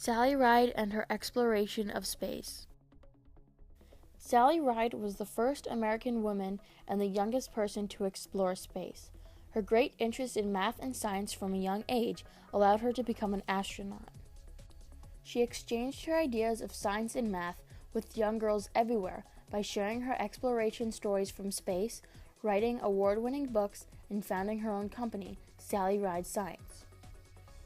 Sally Ride and her exploration of space. Sally Ride was the first American woman and the youngest person to explore space. Her great interest in math and science from a young age allowed her to become an astronaut. She exchanged her ideas of science and math with young girls everywhere by sharing her exploration stories from space, writing award-winning books, and founding her own company, Sally Ride Science.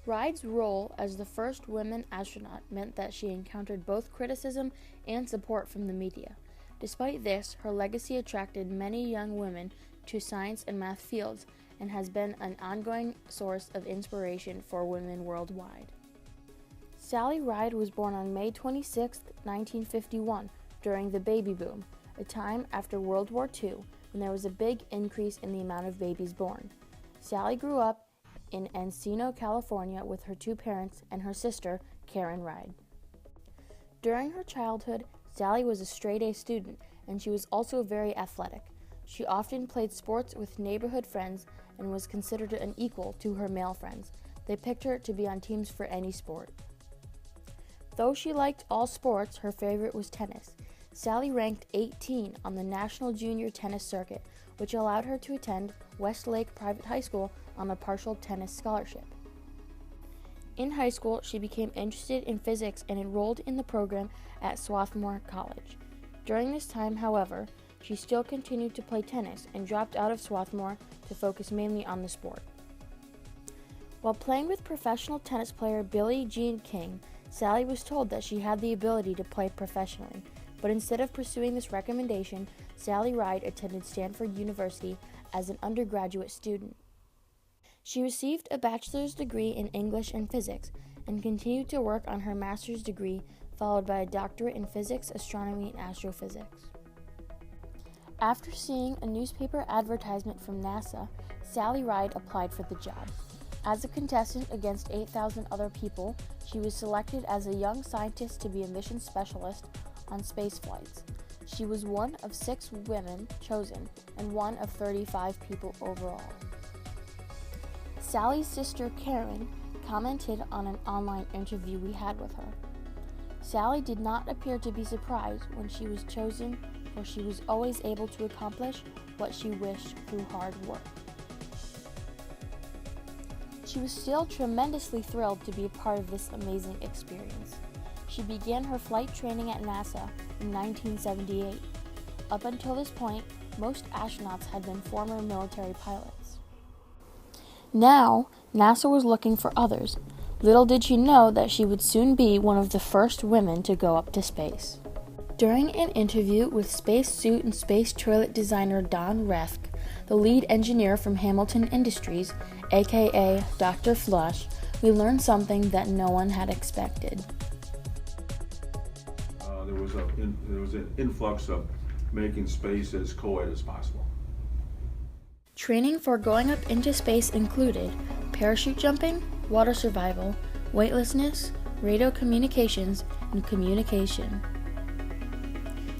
Ride's role as the first woman astronaut meant that she encountered both criticism and support from the media. Despite this, her legacy attracted many young women to science and math fields and has been an ongoing source of inspiration for women worldwide. Sally Ride was born on May 26, 1951, during the baby boom, a time after World War II when there was a big increase in the amount of babies born. Sally grew up in Encino, California with her two parents and her sister, Karen Ride. During her childhood, Sally was a straight-A student, and she was also very athletic. She often played sports with neighborhood friends and was considered an equal to her male friends. They picked her to be on teams for any sport. Though she liked all sports, her favorite was tennis. Sally ranked 18 on the National Junior Tennis Circuit, which allowed her to attend Westlake Private High School on a partial tennis scholarship. In high school, she became interested in physics and enrolled in the program at Swarthmore College. During this time, however, she still continued to play tennis and dropped out of Swarthmore to focus mainly on the sport. While playing with professional tennis player Billie Jean King, Sally was told that she had the ability to play professionally, but instead of pursuing this recommendation, Sally Ride attended Stanford University as an undergraduate student. She received a bachelor's degree in English and physics and continued to work on her master's degree, followed by a doctorate in physics, astronomy, and astrophysics. After seeing a newspaper advertisement from NASA, Sally Ride applied for the job. As a contestant against 8,000 other people, she was selected as a young scientist to be a mission specialist on space flights. She was one of 6 women chosen and one of 35 people overall. Sally's sister Karen commented on an online interview we had with her. Sally did not appear to be surprised when she was chosen, for she was always able to accomplish what she wished through hard work. She was still tremendously thrilled to be a part of this amazing experience. She began her flight training at NASA in 1978. Up until this point, most astronauts had been former military pilots. Now, NASA was looking for others. Little did she know that she would soon be one of the first women to go up to space. During an interview with spacesuit and space toilet designer Don Refk, the lead engineer from Hamilton Industries, aka Dr. Flush, we learned something that no one had expected. There was an influx of making space as co-ed as possible. Training for going up into space included parachute jumping, water survival, weightlessness, radio communications, and communication.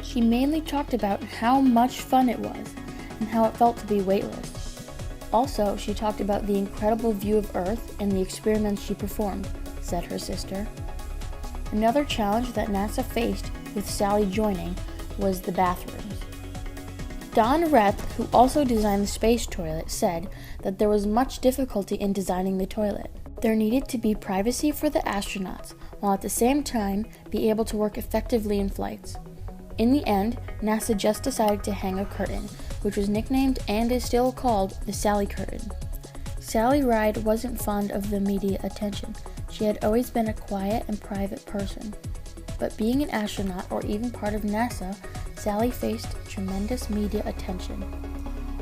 She mainly talked about how much fun it was and how it felt to be weightless. Also, she talked about the incredible view of Earth and the experiments she performed, said her sister. Another challenge that NASA faced with Sally joining was the bathrooms. Don Rep, who also designed the space toilet, said that there was much difficulty in designing the toilet. There needed to be privacy for the astronauts, while at the same time be able to work effectively in flights. In the end, NASA just decided to hang a curtain, which was nicknamed and is still called the Sally Curtain. Sally Ride wasn't fond of the media attention. She had always been a quiet and private person. But being an astronaut or even part of NASA, Sally faced tremendous media attention.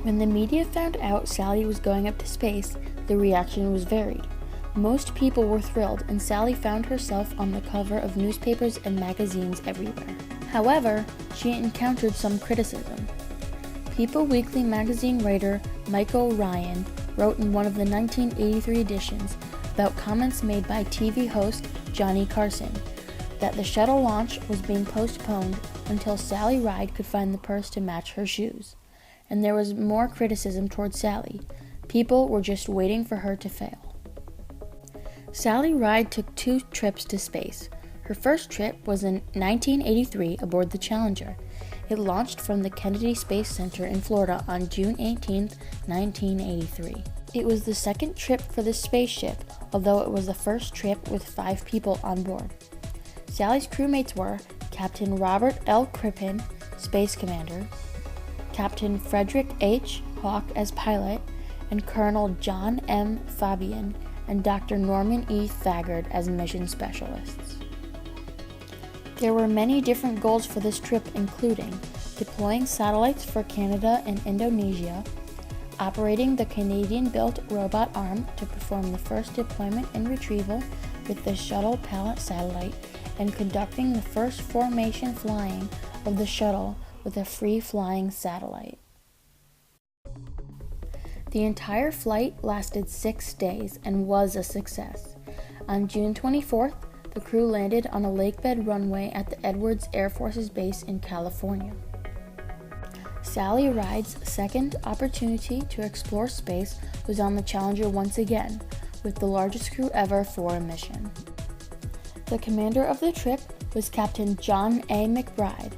When the media found out Sally was going up to space, the reaction was varied. Most people were thrilled, and Sally found herself on the cover of newspapers and magazines everywhere. However, she encountered some criticism. People Weekly magazine writer Michael Ryan wrote in one of the 1983 editions about comments made by TV host Johnny Carson that the shuttle launch was being postponed until Sally Ride could find the purse to match her shoes. And there was more criticism towards Sally. People were just waiting for her to fail. Sally Ride took 2 trips to space. Her first trip was in 1983 aboard the Challenger. It launched from the Kennedy Space Center in Florida on June 18, 1983. It was the second trip for the spaceship, although it was the first trip with 5 people on board. Sally's crewmates were Captain Robert L. Crippen, Space Commander, Captain Frederick H. Hawk as pilot, and Colonel John M. Fabian and Dr. Norman E. Thagard as mission specialists. There were many different goals for this trip, including deploying satellites for Canada and Indonesia, operating the Canadian-built robot arm to perform the first deployment and retrieval with the shuttle Pallet satellite, and conducting the first formation flying of the shuttle with a free-flying satellite. The entire flight lasted 6 days and was a success. On June 24th, the crew landed on a lakebed runway at the Edwards Air Force's base in California. Sally Ride's second opportunity to explore space was on the Challenger once again, with the largest crew ever for a mission. The commander of the trip was Captain John A. McBride.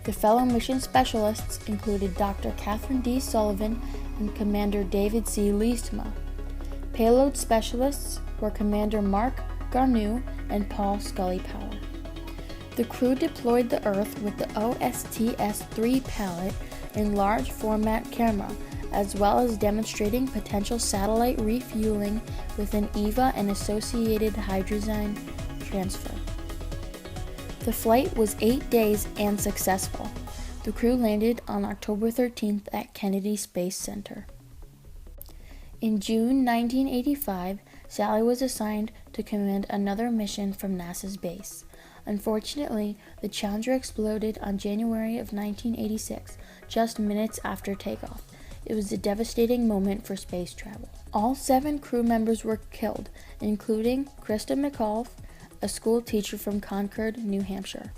The fellow mission specialists included Dr. Catherine D. Sullivan and Commander David C. Leestma. Payload specialists were Commander Mark Garneau and Paul Scully Power. The crew deployed the Earth with the OSTS-3 Pallet and large format camera, as well as demonstrating potential satellite refueling with an EVA and associated hydrogen transfer. The flight was 8 days and successful. The crew landed on October 13th at Kennedy Space Center. In June 1985, Sally was assigned to command another mission from NASA's base. Unfortunately, the Challenger exploded on January of 1986, just minutes after takeoff. It was a devastating moment for space travel. All 7 crew members were killed, including Krista McAuliffe, a school teacher from Concord, New Hampshire.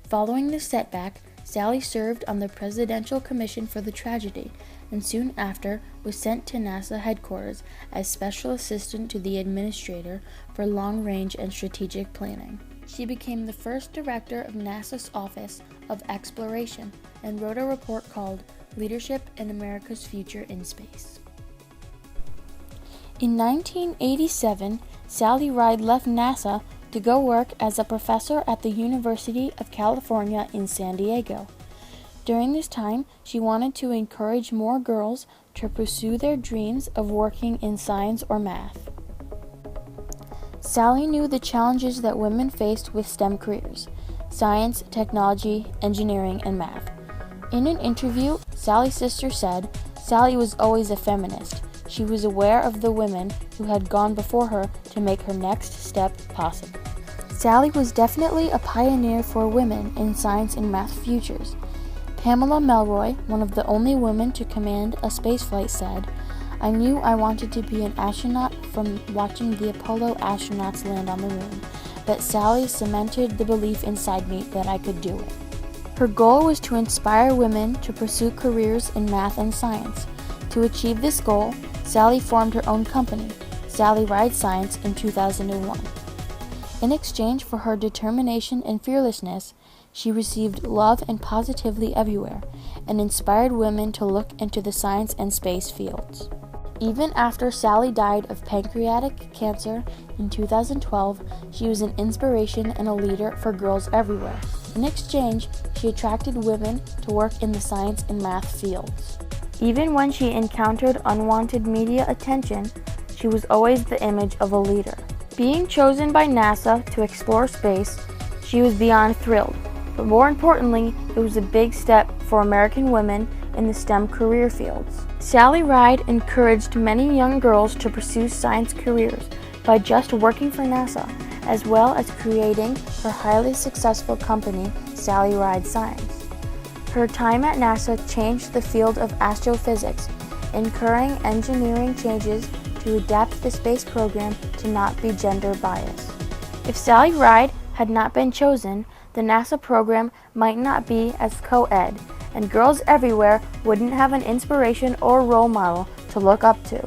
Following this setback, Sally served on the Presidential Commission for the Tragedy, and soon after was sent to NASA headquarters as Special Assistant to the Administrator for Long-Range and Strategic Planning. She became the first director of NASA's Office of Exploration and wrote a report called Leadership in America's Future in Space. In 1987, Sally Ride left NASA to go work as a professor at the University of California in San Diego. During this time, she wanted to encourage more girls to pursue their dreams of working in science or math. Sally knew the challenges that women faced with STEM careers: science, technology, engineering, and math. In an interview, Sally's sister said, "Sally was always a feminist. She was aware of the women who had gone before her to make her next step possible." Sally was definitely a pioneer for women in science and math futures. Pamela Melroy, one of the only women to command a spaceflight, said, "I knew I wanted to be an astronaut from watching the Apollo astronauts land on the moon, but Sally cemented the belief inside me that I could do it." Her goal was to inspire women to pursue careers in math and science. To achieve this goal, Sally formed her own company, Sally Ride Science, in 2001. In exchange for her determination and fearlessness, she received love and positivity everywhere, and inspired women to look into the science and space fields. Even after Sally died of pancreatic cancer in 2012, she was an inspiration and a leader for girls everywhere. In exchange, she attracted women to work in the science and math fields. Even when she encountered unwanted media attention, she was always the image of a leader. Being chosen by NASA to explore space, she was beyond thrilled, but more importantly, it was a big step for American women in the STEM career fields. Sally Ride encouraged many young girls to pursue science careers by just working for NASA, as well as creating her highly successful company, Sally Ride Science. Her time at NASA changed the field of astrophysics, incurring engineering changes to adapt the space program to not be gender biased. If Sally Ride had not been chosen, the NASA program might not be as co-ed, and girls everywhere wouldn't have an inspiration or role model to look up to.